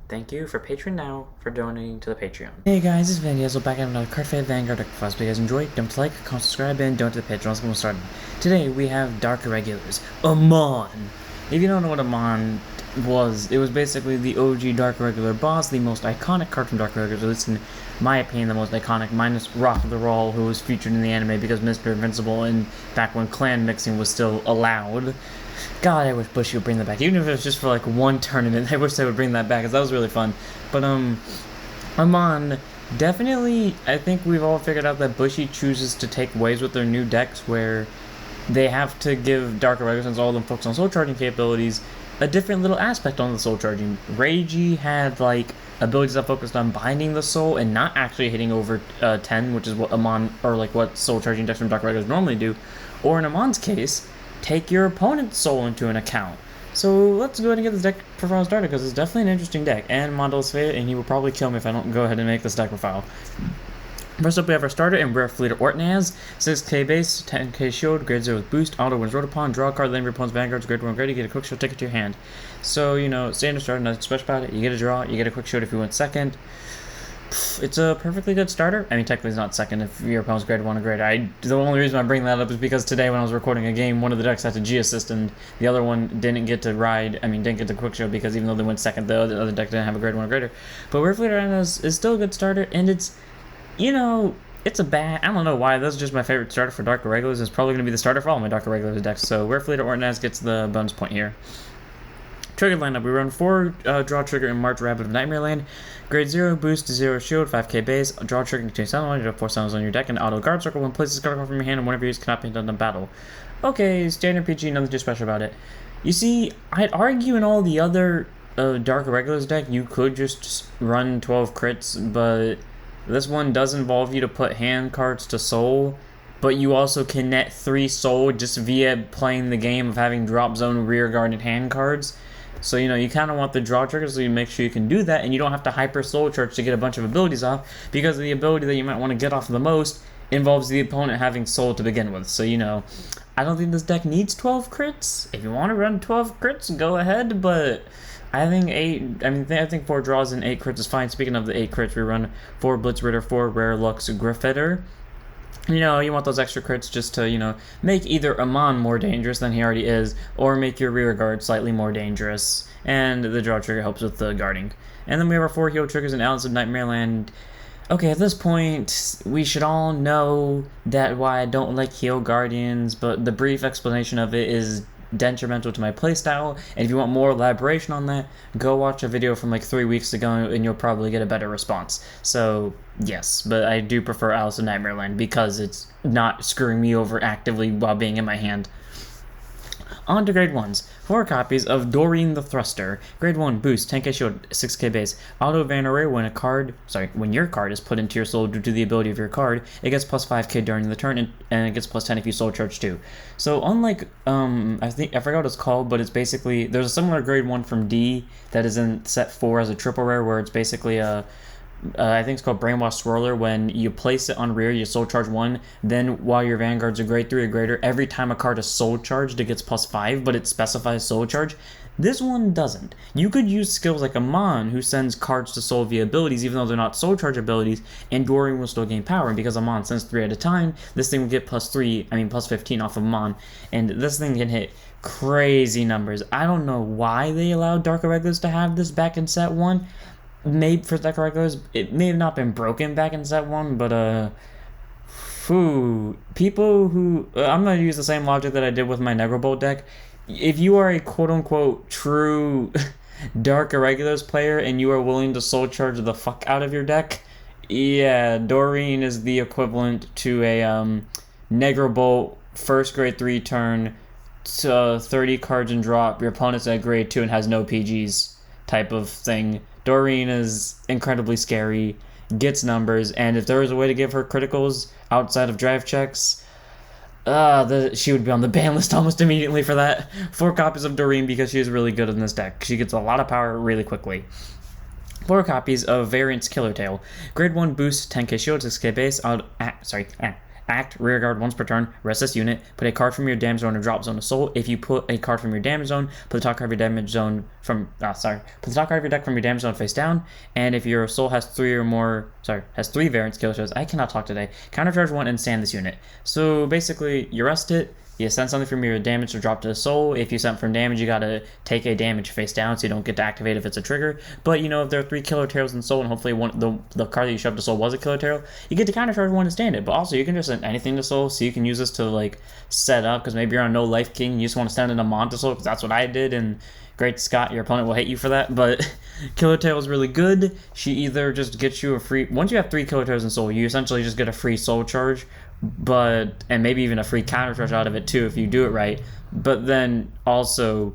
Thank you for Patreon now for donating to the Patreon. Hey guys, it's Van Diesel back at another Card Fight Vanguard deck. If you guys enjoyed, don't like, comment, subscribe, and donate to the Patreon. Let's get started. Today we have Dark Irregulars. Amon! If you don't know what Amon was, it was basically the OG Dark Irregular boss, the most iconic card from Dark Irregulars, at least in my opinion, the most iconic, minus Rock of the Roll, who was featured in the anime because Mr. Invincible, and back when clan mixing was still allowed. God, I wish Bushy would bring that back. Even if it was just for like one tournament, I wish they would bring that back, because that was really fun. But, Amon, definitely, I think we've all figured out that Bushy chooses to take ways with their new decks where they have to give Dark Irregulars, since all of them focus on soul charging capabilities, a different little aspect on the soul charging. Reiji had, like, abilities that focused on binding the soul and not actually hitting over 10, which is what Amon, or like what soul charging decks from Dark Irregulars normally do. Or in Amon's case, take your opponent's soul into an account. So let's go ahead and get this deck profile started, because it's definitely an interesting deck, and Mondo's favorite, and he will probably kill me if I don't go ahead and make this deck profile. First up, we have our starter in Rare Fleet Ortnaz, 6k base, 10k shield, grade 0 with boost, auto wins Rhodia upon, draw a card, land your opponent's vanguards, grade 1 grade, you get a quick shield, take it to your hand. So, you know, standard starter, nothing special about it. You get a draw, you get a quick shield if you win second. It's a perfectly good starter. I mean, technically it's not second if your opponent's grade 1 or greater. The only reason I bring that up is because today when I was recording a game, one of the decks had to G-assist and the other one didn't get to didn't get the quick show, because even though they went second, the other deck didn't have a grade 1 or greater. But Rare Fleet Ortnaz is still a good starter, and it's, you know, it's a bad, I don't know why, that's just my favorite starter for Dark Irregulars. It's probably going to be the starter for all my Dark Irregulars decks, so Rare Fleet Ortnaz gets the bonus point here. Trigger lineup, we run 4 draw trigger in March Rabbit of Nightmareland. Grade 0, boost, 0 shield, 5k base, draw trigger contains sound, you have 4 sounds on your deck, and auto guard circle when places card from your hand, and whenever you use cannot be done in battle. Okay, standard PG, nothing too special about it. You see, I'd argue in all the other Dark Irregulars deck, you could just run 12 crits, but this one does involve you to put hand cards to soul, but you also can net 3 soul just via playing the game of having drop zone, rear guard, and hand cards. So, you know, you kind of want the draw trigger, so you make sure you can do that, and you don't have to hyper soul charge to get a bunch of abilities off, because the ability that you might want to get off the most involves the opponent having soul to begin with. So, you know, I don't think this deck needs 12 crits. If you want to run 12 crits, go ahead, but I think 4 draws and 8 crits is fine. Speaking of the 8 crits, we run 4 Blitz Ritter, 4 Rare Lux Griffitter. You know, you want those extra crits just to, you know, make either Amon more dangerous than he already is, or make your rear guard slightly more dangerous. And the draw trigger helps with the guarding. And then we have our 4 heal triggers in Alice of Nightmareland. Okay, at this point, we should all know that why I don't like heal guardians, but the brief explanation of it is detrimental to my playstyle, and if you want more elaboration on that, go watch a video from like 3 weeks ago and you'll probably get a better response. So yes, but I do prefer Alice in Nightmareland because it's not screwing me over actively while being in my hand. On to grade 1s. 4 copies of Doreen the Thruster. Grade 1, boost, 10k shield, 6k base. Auto Vanarare when your card is put into your soul due to the ability of your card, it gets plus 5k during the turn, and it gets plus 10 if you soul charge too. So unlike, I forgot what it's called, but it's basically, there's a similar grade 1 from D that is in set 4 as a triple rare, where it's basically a I think it's called Brainwash Swirler. When you place it on rear, you soul charge 1, then while your vanguards are grade 3 or greater, every time a card is soul charged, it gets plus 5, but it specifies soul charge. This one doesn't. You could use skills like Amon, who sends cards to soul via abilities, even though they're not soul charge abilities, and Doreen will still gain power, and because Amon sends 3 at a time, this thing will get plus 15 off of Amon, and this thing can hit crazy numbers. I don't know why they allowed Dark Irregulars to have this back in set 1. Maybe for Dark Irregulars, it may have not been broken back in set 1, but people who I'm gonna use the same logic that I did with my Negro Bolt deck. If you are a quote-unquote true Dark Irregulars player and you are willing to soul charge the fuck out of your deck, yeah, Doreen is the equivalent to a Negro Bolt first grade 3 turn, 30 cards and drop, your opponent's at grade 2 and has no PGs type of thing. Doreen is incredibly scary, gets numbers, and if there was a way to give her criticals outside of drive checks, she would be on the ban list almost immediately for that. 4 copies of Doreen because she is really good in this deck. She gets a lot of power really quickly. 4 copies of Variant's Killertail. Grade 1 boost, 10k shield, 6k base, Act, rearguard once per turn, rest this unit, put a card from your damage zone or drop zone to soul. If you put a card from your damage zone, put the top card of your damage zone from, put the top card of your deck from your damage zone face down, and if your soul has three variants, kill shows, I cannot talk today, countercharge 1 and stand this unit. So basically, you rest it, you send something from your damage to drop to the soul. If you send from damage, you gotta take a damage face down so you don't get to activate if it's a trigger. But you know, if there are 3 Killertails in soul and hopefully the card that you shoved to soul was a Killertail, you get to countercharge 1 to stand it. But also you can just send anything to soul, so you can use this to like set up, because maybe you're on no life king, you just want to send an Amon to soul, because that's what I did, and great Scott, your opponent will hate you for that, but Killertail is really good. She either just gets you a free, once you have 3 Killertails in soul, you essentially just get a free soul charge, and maybe even a free counter charge out of it too if you do it right. But then also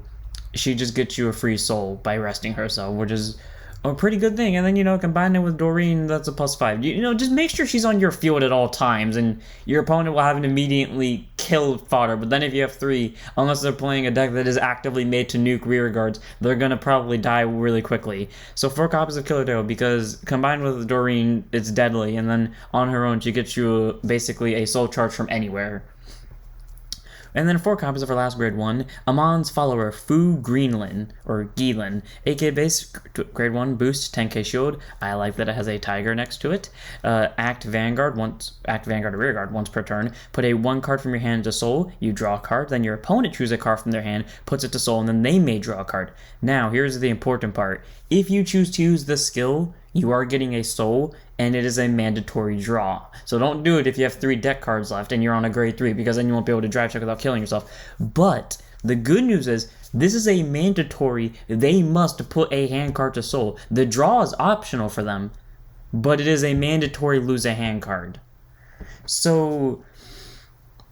she just gets you a free soul by resting herself, which is a pretty good thing. And then, you know, combine it with Doreen, that's a +5. You know, just make sure she's on your field at all times, and your opponent will have an immediately kill fodder. But then if you have 3, unless they're playing a deck that is actively made to nuke rear guards, they're gonna probably die really quickly. So 4 copies of Killertail, because combined with Doreen, it's deadly, and then on her own, she gets you basically a soul charge from anywhere. And then 4 copies of our last grade 1, Amon's follower, Geenlin, or Geenlin, AK base, grade 1 boost, 10k shield. I like that it has a tiger next to it. Act Vanguard or rearguard once per turn. Put a 1 card from your hand to soul, you draw a card, then your opponent chooses a card from their hand, puts it to soul, and then they may draw a card. Now, here's the important part. If you choose to use this skill, you are getting a soul, and it is a mandatory draw. So don't do it if you have 3 deck cards left and you're on a grade 3, because then you won't be able to drive check without killing yourself. But the good news is, this is a mandatory, they must put a hand card to soul. The draw is optional for them, but it is a mandatory lose a hand card. So,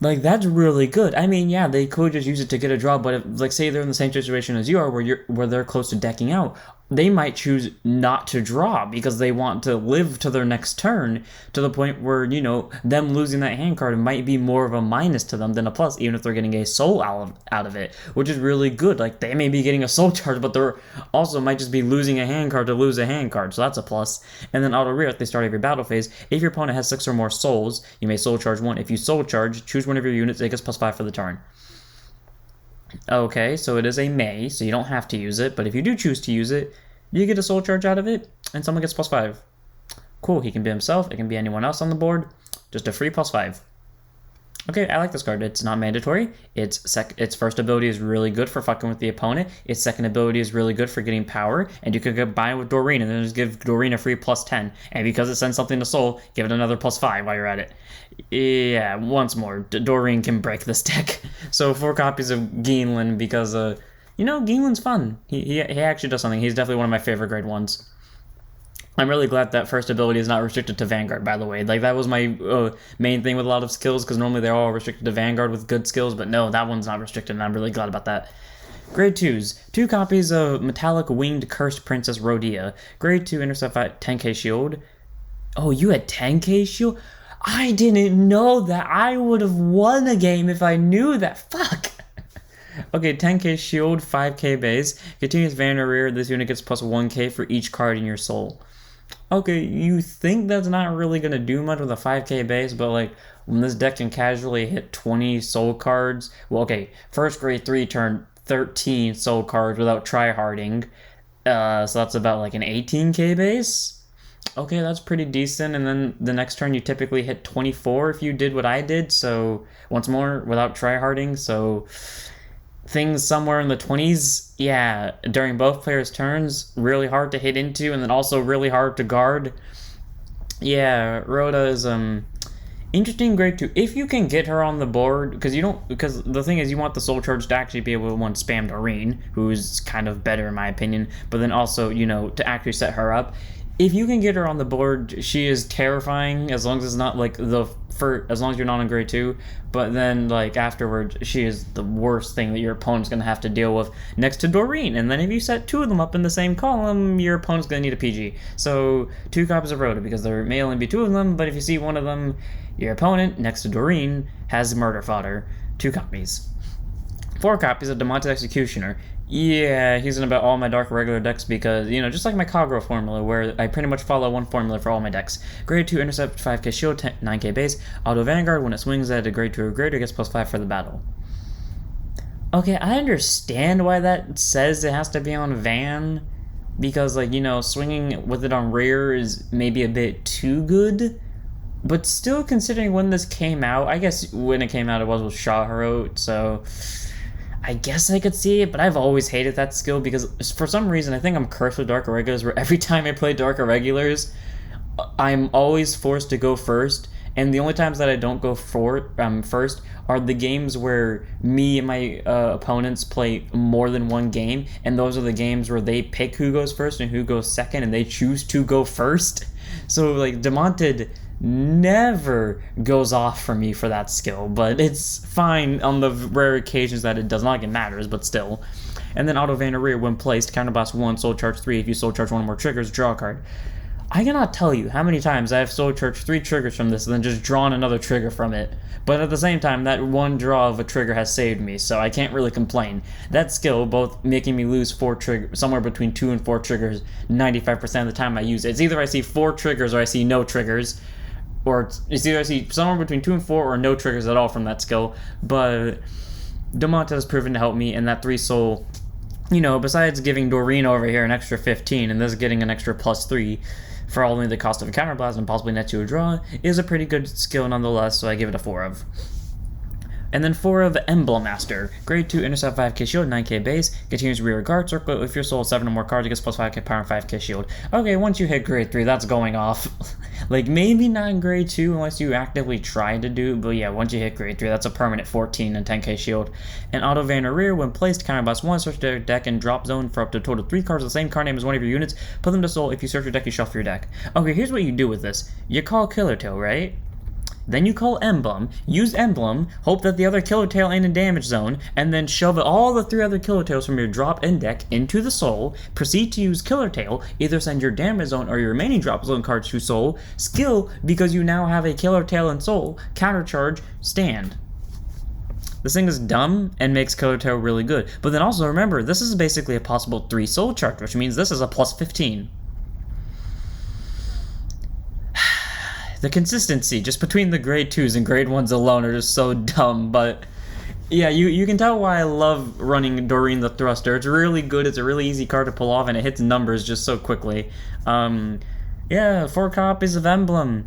like, that's really good. I mean, yeah, they could just use it to get a draw, but if, like, say they're in the same situation as you are, where they're close to decking out, they might choose not to draw because they want to live to their next turn, to the point where, you know, them losing that hand card might be more of a minus to them than a plus, even if they're getting a soul out of it, which is really good. Like, they may be getting a soul charge, but they're also might just be losing a hand card to lose a hand card, so that's a plus. And then auto rear at the start of your battle phase, if your opponent has 6 or more souls, you may soul charge 1. If you soul charge, choose one of your units, it gets +5 for the turn. Okay, so it is a may, so you don't have to use it, but if you do choose to use it, you get a soul charge out of it, and someone gets +5. Cool, he can be himself, it can be anyone else on the board, just a free +5. Okay, I like this card. It's not mandatory. Its first ability is really good for fucking with the opponent. Its second ability is really good for getting power, and you could combine it with Doreen and then just give Doreen a free +10. And because it sends something to soul, give it another +5 while you're at it. Yeah, once more, Doreen can break this deck. So 4 copies of Geenlin, because you know, Geenlin's fun. He actually does something. He's definitely one of my favorite grade 1s. I'm really glad that first ability is not restricted to Vanguard, by the way. Like, that was my main thing with a lot of skills, because normally they're all restricted to Vanguard with good skills, but no, that one's not restricted, and I'm really glad about that. Grade 2s. 2 copies of Metallic Winged Cursed Princess Rhodia. Grade 2 intercept at 10k shield. Oh, you had 10k shield? I didn't know that. I would have won a game if I knew that. Fuck! Okay, 10k shield, 5k base. Continuous Vanguard rear, this unit gets +1k for each card in your soul. Okay, you think that's not really going to do much with a 5k base, but like, when this deck can casually hit 20 soul cards, well, okay, first grade 3 turn 13 soul cards without tryharding, so that's about like an 18k base? Okay, that's pretty decent, and then the next turn you typically hit 24 if you did what I did, so once more, without tryharding, so things somewhere in the 20s, yeah, during both players' turns, really hard to hit into, and then also really hard to guard. Yeah, Rhoda is interesting grade 2. If you can get her on the board, because the thing is, you want the soul charge to actually be able to spam Doreen, who's kind of better in my opinion, but then also, you know, to actually set her up. If you can get her on the board, she is terrifying, as long as it's not like as long as you're not on grade 2, but then like afterwards, she is the worst thing that your opponent's gonna have to deal with next to Doreen. And then if you set 2 of them up in the same column, your opponent's gonna need a PG. So 2 copies of Rhoda, because there may only be 2 of them, but if you see one of them, your opponent next to Doreen has murder fodder. 2 copies. 4 copies of Demonted Executioner. Yeah, he's in about all my Dark Irregular decks because, you know, just like my Kagura formula, where I pretty much follow one formula for all my decks. Grade 2 Intercept, 5k Shield, 9k base. Auto Vanguard, when it swings at a grade 2 or greater, gets +5 for the battle. Okay, I understand why that says it has to be on Van, because, like, you know, swinging with it on rare is maybe a bit too good. But still, considering when this came out, I guess when it came out it was with Shaharot, so I guess I could see it, but I've always hated that skill because for some reason I think I'm cursed with Dark Irregulars, where every time I play Dark Irregulars, I'm always forced to go first, and the only times that I don't go first are the games where me and my opponents play more than one game, and those are the games where they pick who goes first and who goes second, and they choose to go first. So, like, Demonted never goes off for me for that skill, but it's fine on the rare occasions that it does not, like it matters, but still. And then Auto Vanguard, when placed, counterblast 1, soul charge 3. If you soul charge 1 or more triggers, draw a card. I cannot tell you how many times I have soul charged 3 triggers from this and then just drawn another trigger from it. But at the same time, that one draw of a trigger has saved me, so I can't really complain. That skill, both making me lose 4 triggers, somewhere between 2 and 4 triggers 95% of the time I use it. It's either I see 4 triggers or I see no triggers. Or it's either I see somewhere between 2 and 4 or no triggers at all from that skill. But Demonted has proven to help me, and that 3 soul, you know, besides giving Doreen over here an extra 15 and this getting an extra +3 for only the cost of a counterblast and possibly net to a draw, is a pretty good skill nonetheless, so I give it a 4 of. And then 4 of Emblem Master. Grade 2, Intercept 5k Shield, 9k base. Continues rear guard circle. If your soul 7 or more cards, it gets +5k power and 5k Shield. Okay, once you hit grade 3, that's going off. Like, maybe not in grade 2 unless you actively try to do, but yeah, once you hit grade 3, that's a permanent 14 and 10k Shield. And Auto Vanguard rear, when placed, counterblast 1, search their deck and drop zone for up to a total of 3 cards of the same card name as one of your units. Put them to soul. If you search your deck, you shuffle your deck. Okay, here's what you do with this. You call Killertail, right? Then you call Emblem, use Emblem, hope that the other Killertail ain't in damage zone, and then shove all the 3 other Killertails from your drop in deck into the soul. Proceed to use Killertail, either send your damage zone or your remaining drop zone cards to soul. Skill, because you now have a Killertail in soul. Countercharge, stand. This thing is dumb and makes Killertail really good. But then also remember, this is basically a possible 3 soul charge, which means this is a +15. The consistency just between the grade 2s and grade 1s alone are just so dumb, but yeah, you can tell why I love running Doreen the Thruster. It's really good, it's a really easy card to pull off, and it hits numbers just so quickly. Yeah, 4 copies of Emblem.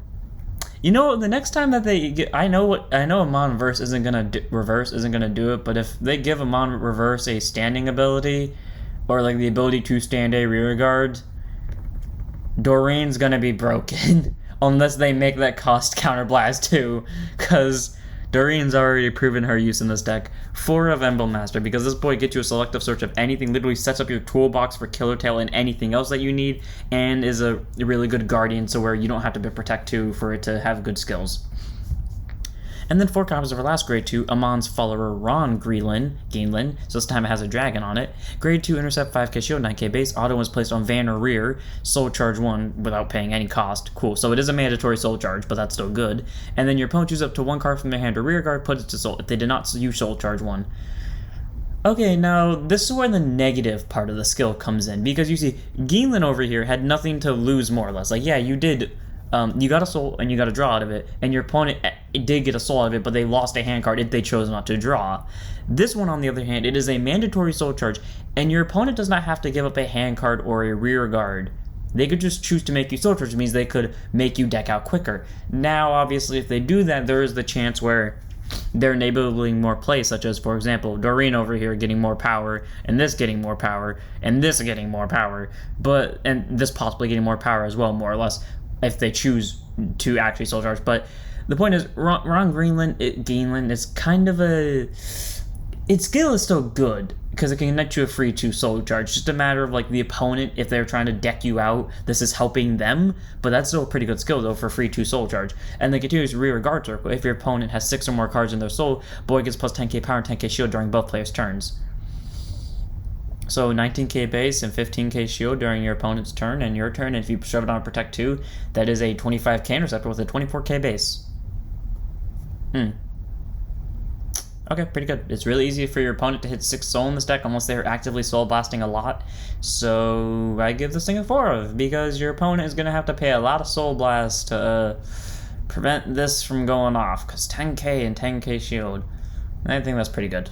You know, the next time that they get, I know Amon reverse isn't gonna do it, but if they give Amon reverse a standing ability, or like the ability to stand a rear guard, Doreen's gonna be broken. Unless they make that cost counterblast too, because Doreen's already proven her use in this deck. 4 of Emblem Master, because this boy gets you a selective search of anything, literally sets up your toolbox for Killertail and anything else that you need, and is a really good guardian, so where you don't have to be Protect 2 for it to have good skills. And then 4 copies of our last grade 2, Amon's follower Geenlin, so this time it has a dragon on it. Grade 2, Intercept 5k Shield, 9k base, auto was placed on Van or rear, soul charge 1 without paying any cost. Cool, so it is a mandatory soul charge, but that's still good. And then your opponent chooses up to 1 card from their hand or rear guard, put it to soul. If they did not use soul charge 1. Okay, now this is where the negative part of the skill comes in, because you see, Geenlin over here had nothing to lose more or less. Like, yeah, you did... you got a soul and you got a draw out of it, and your opponent did get a soul out of it, but they lost a hand card if they chose not to draw. This one, on the other hand, it is a mandatory soul charge, and your opponent does not have to give up a hand card or a rear guard. They could just choose to make you soul charge, which means they could make you deck out quicker. Now, obviously, if they do that, there is the chance where they're enabling more plays, such as, for example, Doreen over here getting more power, and this getting more power, and this getting more power, and this possibly getting more power as well, more or less, if they choose to actually soul charge. But the point is, Ron Geenlin is kind of a... Its skill is still good, because it can connect you a free 2 soul charge. Just a matter of, like, the opponent, if they're trying to deck you out, this is helping them, but that's still a pretty good skill, though, for free 2 soul charge. And the continuous rear guard circle. If your opponent has 6 or more cards in their soul, boy gets plus 10k power and 10k shield during both players' turns. So 19k base and 15k shield during your opponent's turn and your turn, and if you shove it on Protect 2, that is a 25k interceptor with a 24k base. Okay, pretty good. It's really easy for your opponent to hit 6 soul in this deck unless they're actively soul blasting a lot. So I give this thing a 4 of, because your opponent is going to have to pay a lot of soul blast to prevent this from going off, because 10k and 10k shield. I think that's pretty good.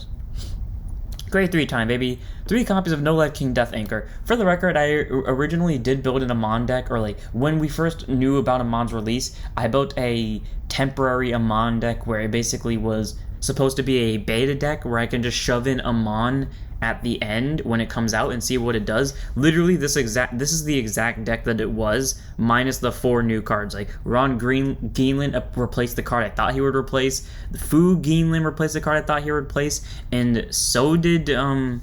Grade 3 time, baby. 3 copies of No Life King Death Anchor. For the record, I originally did build an Amon deck, or like, when we first knew about Amon's release, I built a temporary Amon deck where it basically was supposed to be a beta deck where I can just shove in Amon at the end when it comes out and see what it does. Literally, this is the exact deck that it was, minus the 4 new cards. Like, Geenlin replaced the card I thought he would replace. The Geenlin replaced the card I thought he would replace, and so did Amon.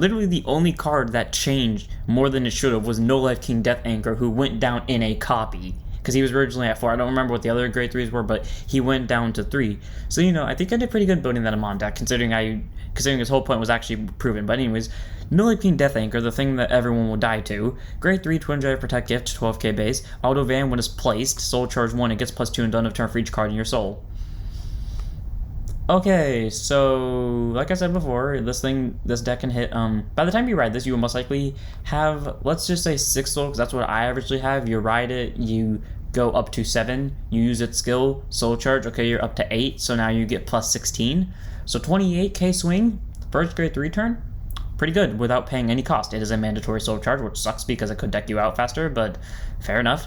Literally, the only card that changed more than it should have was No Life King Death Anchor, who went down in a copy, because he was originally at 4. I don't remember what the other grade 3s were, but he went down to 3. So, you know, I think I did pretty good building that Amon deck, considering his whole point was actually proven. But anyways, No Life King Death Anchor, the thing that everyone will die to. Grade 3, Twin Drive Protect Gift, 12k base. Auto Van, when it's placed, Soul Charge 1, it gets +2 and done of turn for each card in your soul. Okay, so like I said before, this deck can hit, by the time you ride this, you will most likely have, let's just say 6 soul, because that's what I averagely have. You ride it, you go up to 7, you use its skill, soul charge, okay, you're up to 8, so now you get +16. So 28k swing, first grade 3 turn, pretty good without paying any cost. It is a mandatory soul charge, which sucks because it could deck you out faster, but fair enough.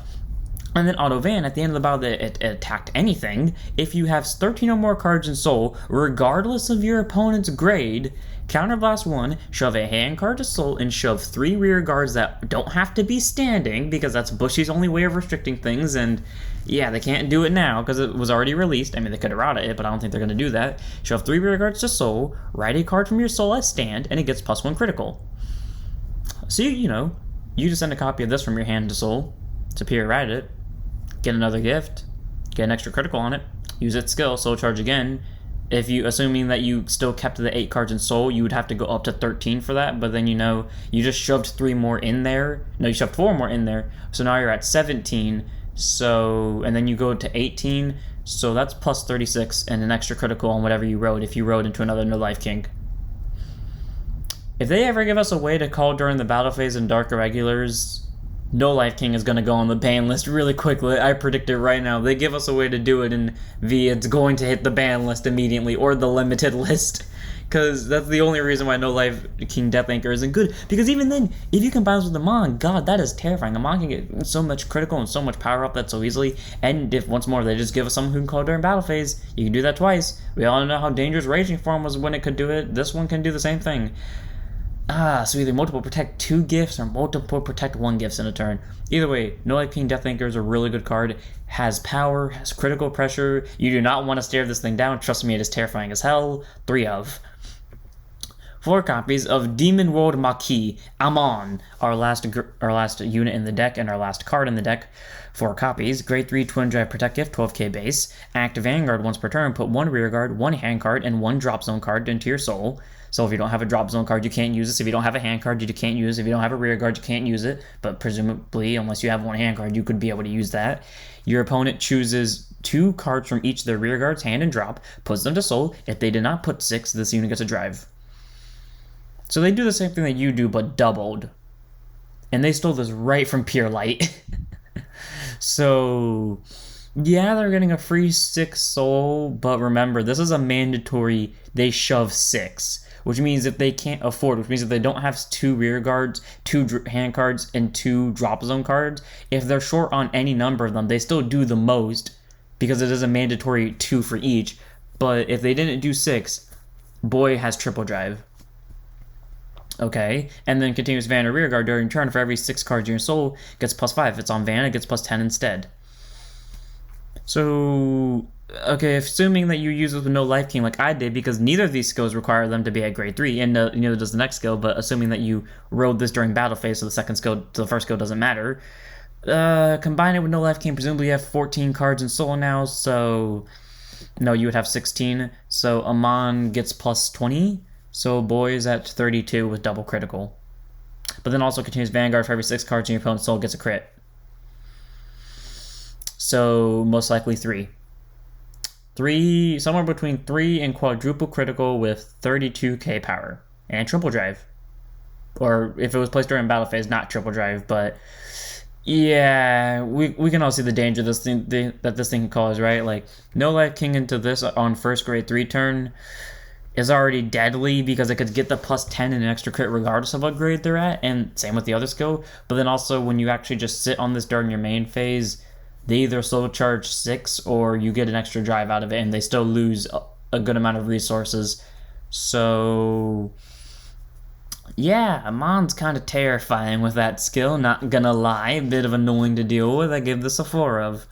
And then Auto Van, at the end of the battle that it attacked anything, if you have 13 or more cards in soul, regardless of your opponent's grade, counterblast 1, shove a hand card to soul, and shove 3 rear guards that don't have to be standing, because that's Bushy's only way of restricting things, and yeah, they can't do it now because it was already released. I mean, they could have routed it, but I don't think they're going to do that. Shove 3 rear guards to soul, write a card from your soul as stand, and it gets +1 critical. So, you know, you just send a copy of this from your hand to soul, to peer write it, get another gift, get an extra critical on it, use its skill, soul charge again. If you, assuming that you still kept the 8 cards in soul, you would have to go up to 13 for that, but then, you know, you just shoved 3 more in there. No, you shoved 4 more in there, so now you're at 17, so, and then you go to 18, so that's +36 and an extra critical on whatever you rode, if you rode into another No Life King. If they ever give us a way to call during the battle phase in Dark Irregulars, No Life King is going to go on the ban list really quickly. I predict it right now. They give us a way to do it in V, it's going to hit the ban list immediately, or the limited list. Because that's the only reason why No Life King Death Anchor isn't good. Because even then, if you combine this with Amon, god, that is terrifying. Amon can get so much critical and so much power up that so easily. And if, once more, they just give us someone who can call during battle phase, you can do that twice. We all know how dangerous Raging Form was when it could do it. This one can do the same thing. So either multiple protect 2 gifts or multiple protect 1 gifts in a turn. Either way, No Life King Death Anchor is a really good card. Has power, has critical pressure. You do not want to stare this thing down. Trust me, it is terrifying as hell. 3 of. 4 copies of Demon World Marquis, Amon, our last unit in the deck and our last card in the deck. 4 copies. Grade 3 Twin Drive Protect Gift, 12k base. Act Vanguard once per turn. Put 1 rear guard, 1 hand card, and 1 drop zone card into your soul. So if you don't have a drop zone card, you can't use this. If you don't have a hand card, you can't use it. If you don't have a rear guard, you can't use it. But presumably, unless you have 1 hand card, you could be able to use that. Your opponent chooses 2 cards from each of their rear guards, hand and drop, puts them to soul. If they did not put 6, this unit gets a drive. So they do the same thing that you do, but doubled. And they stole this right from Pure Light. So, yeah, they're getting a free 6 soul, but remember, this is a mandatory, they shove 6. Which means if they can't afford, which means if they don't have 2 rear guards, 2 hand cards, and 2 drop zone cards, if they're short on any number of them, they still do the most, because it is a mandatory 2 for each. But if they didn't do 6, boy has triple drive. Okay, and then continuous Van or rear guard during turn for every 6 cards in your soul gets +5. If it's on Van, it gets +10 instead. So, okay, assuming that you use this with No Life King like I did, because neither of these skills require them to be at grade 3, and neither does the next skill, but assuming that you rode this during battle phase, so the first skill doesn't matter. Combine it with No Life King, presumably you have 14 cards in soul now, so no, you would have 16. So Amon gets +20. So boy is at 32 with double critical. But then also continues Vanguard for every 6 cards in your opponent's soul gets a crit. So most likely 3. somewhere between 3 and quadruple critical with 32k power and triple drive. Or if it was placed during battle phase, not triple drive, but yeah, we can all see the danger this thing that this thing can cause, right? Like, no life king into this on first grade 3 turn is already deadly because it could get the plus 10 and an extra crit regardless of what grade they're at, and same with the other skill. But then also when you actually just sit on this during your main phase, they either slow charge 6 or you get an extra drive out of it, and they still lose a good amount of resources. So yeah, Amon's kind of terrifying with that skill, not gonna lie. A bit of annoying to deal with. I give this a 4 of.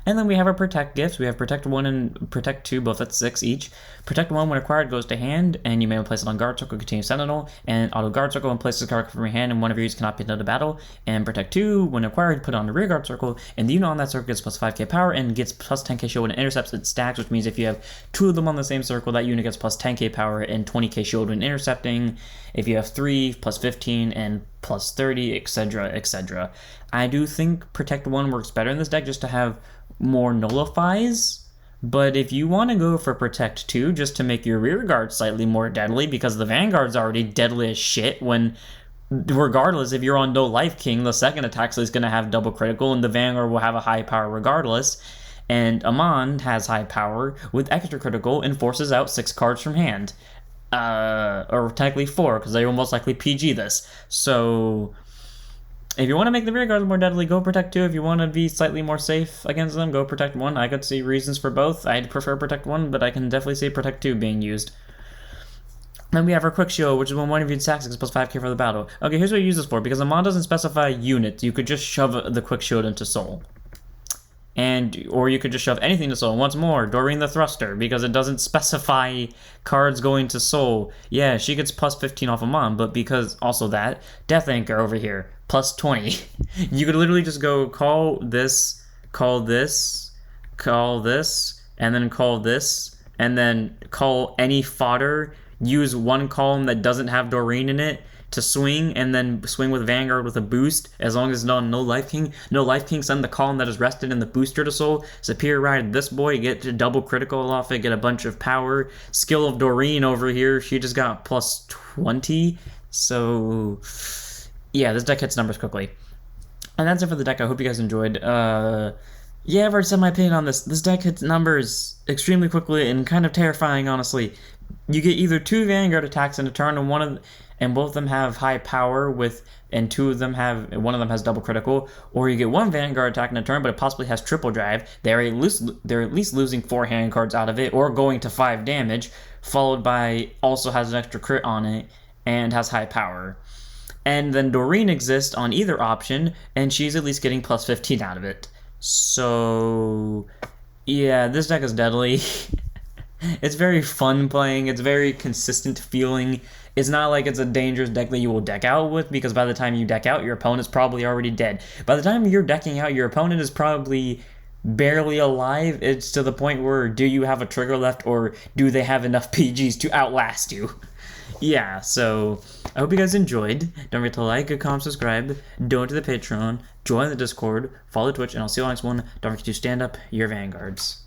And then we have our Protect gifts. We have Protect 1 and Protect 2, both at 6 each. Protect 1, when acquired, goes to hand, and you may place it on Guard Circle, continue Sentinel, and Auto Guard Circle, and place the card from your hand, and one of your units cannot be into battle. And Protect 2, when acquired, put it on the Rear Guard Circle, and the unit on that circle gets plus 5k power, and gets plus 10k shield when it intercepts. It stacks, which means if you have 2 of them on the same circle, that unit gets plus 10k power and 20k shield when intercepting. If you have 3, plus 15, and plus 30, etc., etc. I do think Protect 1 works better in this deck just to have more nullifies, but if you want to go for Protect 2 just to make your rear guard slightly more deadly, because the Vanguard's already deadly as shit, when regardless if you're on no life king, the second attack is going to have double critical and the Vanguard will have a high power regardless, and Amon has high power with extra critical and forces out 6 cards from hand, or technically 4 because they will most likely PG this. So if you want to make the rear guards more deadly, go Protect 2. If you want to be slightly more safe against them, go Protect 1. I could see reasons for both. I'd prefer Protect 1, but I can definitely see Protect 2 being used. Then we have our Quick Shield, which is when one of you attacks gets plus 5k for the battle. Okay, here's what you use this for. Because Amon doesn't specify units, you could just shove the Quick Shield into Soul. Or you could just shove anything to Soul. Once more, Doreen the Thruster, because it doesn't specify cards going to Soul. Yeah, she gets plus 15 off Amon, but because also that, Death Anchor over here, plus 20. You could literally just go call this, call this, call this, and then call this, and then call any fodder, use one column that doesn't have Doreen in it to swing, and then swing with Vanguard with a boost, as long as it's not no Life King. No Life King, send the column that is rested in the booster to Soul. Superior Ride this boy, get double critical off it, get a bunch of power. Skill of Doreen over here, she just got plus 20. So yeah, this deck hits numbers quickly. And that's it for the deck. I hope you guys enjoyed. Yeah, I've already said my opinion on this. This deck hits numbers extremely quickly and kind of terrifying, honestly. You get either 2 Vanguard attacks in a turn, and both of them have high power one of them has double critical, or you get 1 Vanguard attack in a turn, but it possibly has triple drive. They're at least losing 4 hand cards out of it, or going to 5 damage, followed by also has an extra crit on it, and has high power. And then Doreen exists on either option, and she's at least getting plus 15 out of it. So yeah, this deck is deadly. It's very fun playing, it's very consistent feeling. It's not like it's a dangerous deck that you will deck out with, because by the time you deck out, your opponent's probably already dead. By the time you're decking out, your opponent is probably barely alive. It's to the point where, do you have a trigger left, or do they have enough PGs to outlast you? Yeah, so I hope you guys enjoyed. Don't forget to like, comment, subscribe, donate to the Patreon, join the Discord, follow Twitch, and I'll see you on the next one. Don't forget to stand up your Vanguards.